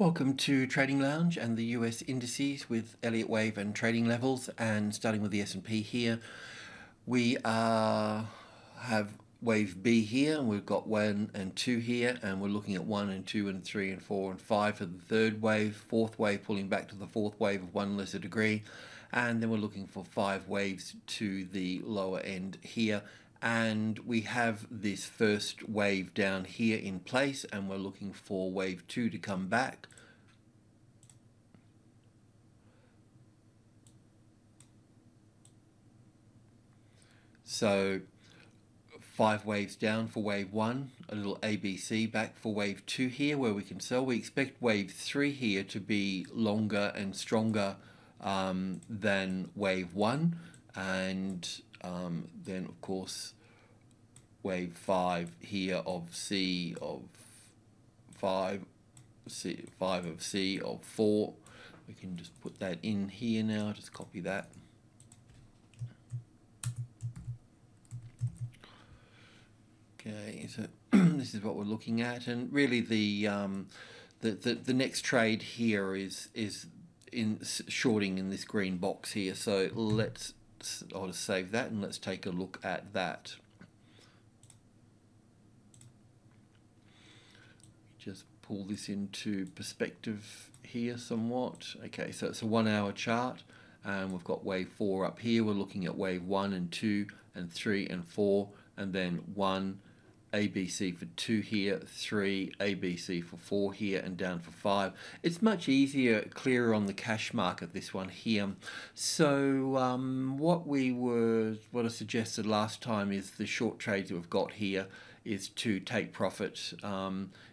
Welcome to Trading Lounge and the US indices with Elliott Wave and trading levels, and starting with the S&P here. We have wave B here, and we've got 1 and 2 here, and we're looking at 1 and 2 and 3 and 4 and 5 for the third wave, fourth wave pulling back to the fourth wave of 1 lesser degree, and then we're looking for 5 waves to the lower end here. And we have this first wave down here in place, and we're looking for wave 2 to come back. So 5 waves down for wave 1, a little ABC back for wave 2 here where we can sell. We expect wave 3 here to be longer and stronger than wave 1, and then of course wave 5 here of C of 5, C 5 of C of 4. We can just put that in here now, just copy that. Okay, so this is what we're looking at, and really the next trade here is in shorting in this green box here. So I'll just save that and let's take a look at that. Just pull this into perspective here somewhat. Okay, so it's a 1 hour chart, and we've got wave 4 up here. We're looking at wave 1 and 2 and 3 and 4, and then 1 ABC for 2 here, 3 ABC for 4 here, and down for 5. It's much easier, clearer on the cash market, this one here. So what I suggested last time is the short trades that we've got here is to take profit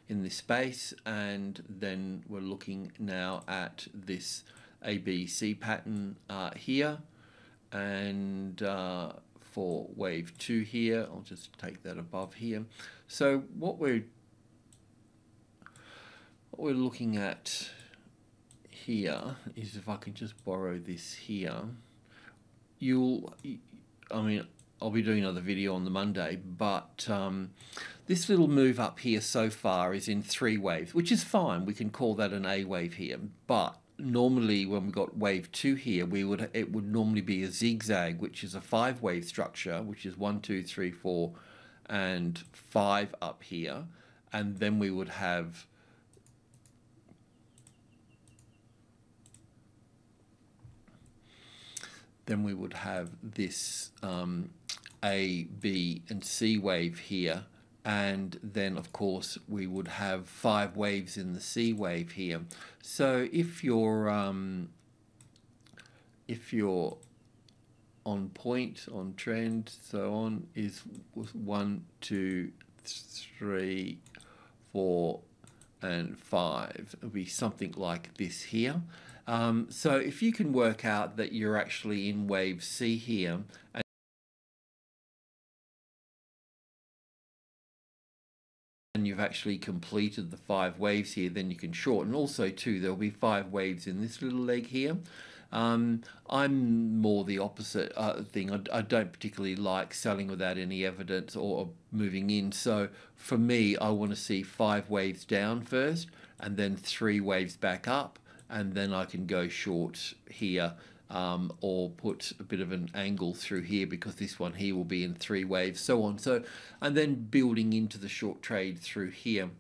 in this space, and then we're looking now at this ABC pattern here, and for wave 2 here, I'll just take that above here. So what we're looking at here is, if I can just borrow this here, I'll be doing another video on the Monday, but this little move up here so far is in 3 waves, which is fine. We can call that an A wave here, but normally when we got wave 2 here, it would normally be a zigzag, which is a 5 wave structure, which is 1, 2, 3, 4 and 5 up here, and then we would have this A, B and C wave here, and then of course we would have 5 waves in the C wave here. So if you're on point, on trend, so on, is 1, 2, 3, 4 and 5, it'll be something like this here. So if you can work out that you're actually in wave C here, and you've actually completed the 5 waves here, then you can short. And also too, there'll be 5 waves in this little leg here. I'm more the opposite thing. I don't particularly like selling without any evidence or moving in. So for me, I want to see 5 waves down first, and then 3 waves back up, and then I can go short here, or put a bit of an angle through here, because this one here will be in 3 waves, so on. So, and then building into the short trade through here.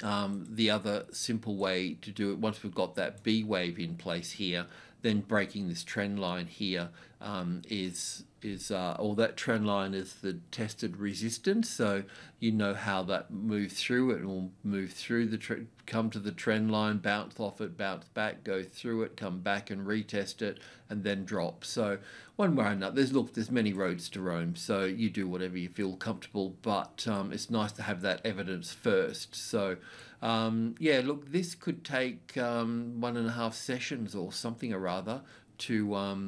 The other simple way to do it, once we've got that B wave in place here, then breaking this trend line here or that trend line is the tested resistance. So you know how that moves through. It will move through the come to the trend line, bounce off it, bounce back, go through it, come back and retest it, and then drop. So one way or another, there's many roads to Rome, so you do whatever you feel comfortable, but it's nice to have that evidence first. So yeah, look, this could take 1.5 sessions or something or other to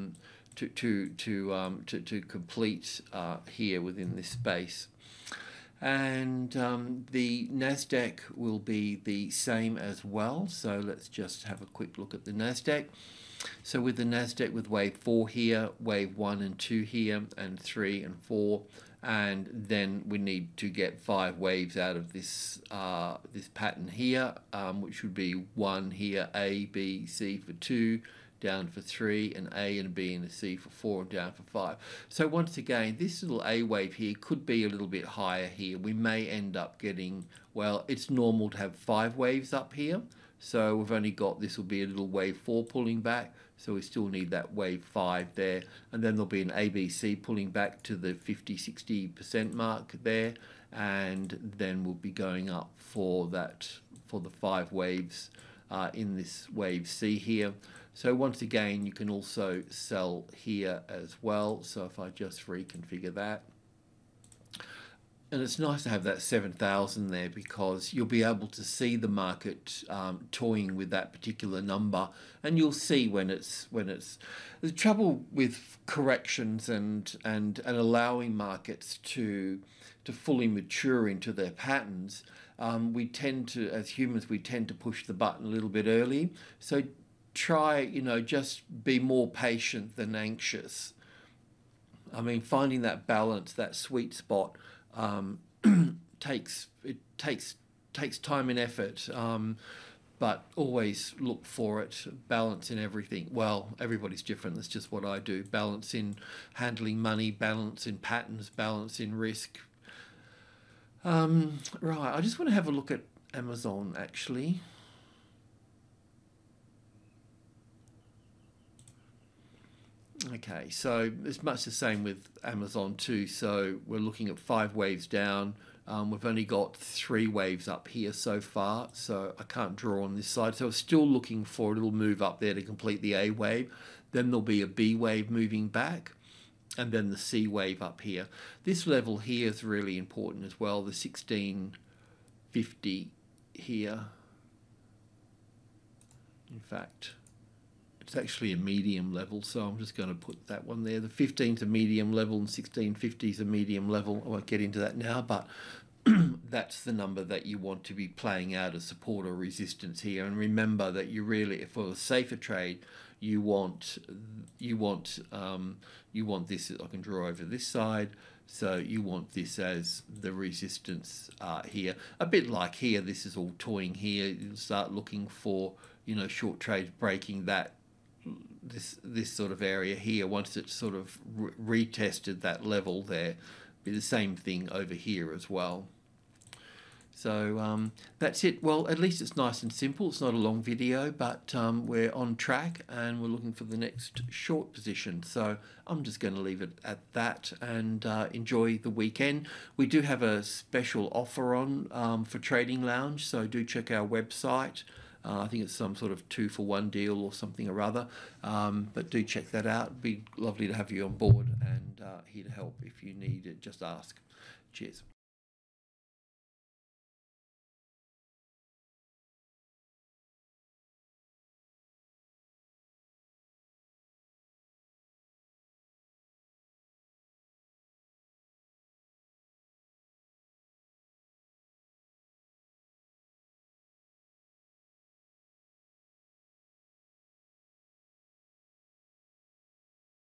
complete here within this space. And the NASDAQ will be the same as well. So let's just have a quick look at the NASDAQ. So with the NASDAQ with wave 4 here, wave 1 and 2 here, and 3 and 4, and then we need to get 5 waves out of this this pattern here, which would be 1 here, A, B, C for 2, down for 3, and A and B and a C for 4, and down for 5. So once again, this little A wave here could be a little bit higher here. We may end up getting, well, it's normal to have 5 waves up here. So we've only got, this will be a little wave 4 pulling back. So we still need that wave 5 there. And then there'll be an ABC pulling back to the 50-60% mark there. And then we'll be going up for that, for the 5 waves in this wave C here. So once again, you can also sell here as well. So if I just reconfigure that. And it's nice to have that 7,000 there, because you'll be able to see the market toying with that particular number, and you'll see when it's the trouble with corrections and allowing markets to fully mature into their patterns. We tend to, as humans, we tend to push the button a little bit early. So try, you know, just be more patient than anxious. I mean, finding that balance, that sweet spot, takes time and effort, but always look for it. Balance in everything. Well, everybody's different. That's just what I do. Balance in handling money, balance in patterns, balance in risk. Right, I just want to have a look at Amazon actually. Okay, so it's much the same with Amazon too. So we're looking at 5 waves down. We've only got 3 waves up here so far, so I can't draw on this side. So we're still looking for a little move up there to complete the A wave. Then there'll be a B wave moving back, and then the C wave up here. This level here is really important as well, the 1650 here. In fact, it's actually a medium level, so I'm just going to put that one there. The 15's a medium level and 1650's a medium level. I won't get into that now, but that's the number that you want to be playing out as support or resistance here. And remember that you really, for a safer trade, you want this. I can draw over this side. So you want this as the resistance here. A bit like here, this is all toying here. You'll start looking for, you know, short trades breaking that. This sort of area here, once it's sort of retested that level there, be the same thing over here as well. So that's it. Well, at least it's nice and simple. It's not a long video, but we're on track and we're looking for the next short position. So I'm just going to leave it at that and enjoy the weekend. We do have a special offer on for Trading Lounge, so do check our website. I think it's some sort of 2-for-1 deal or something or other, but do check that out. It'd be lovely to have you on board, and here to help if you need it. Just ask. Cheers.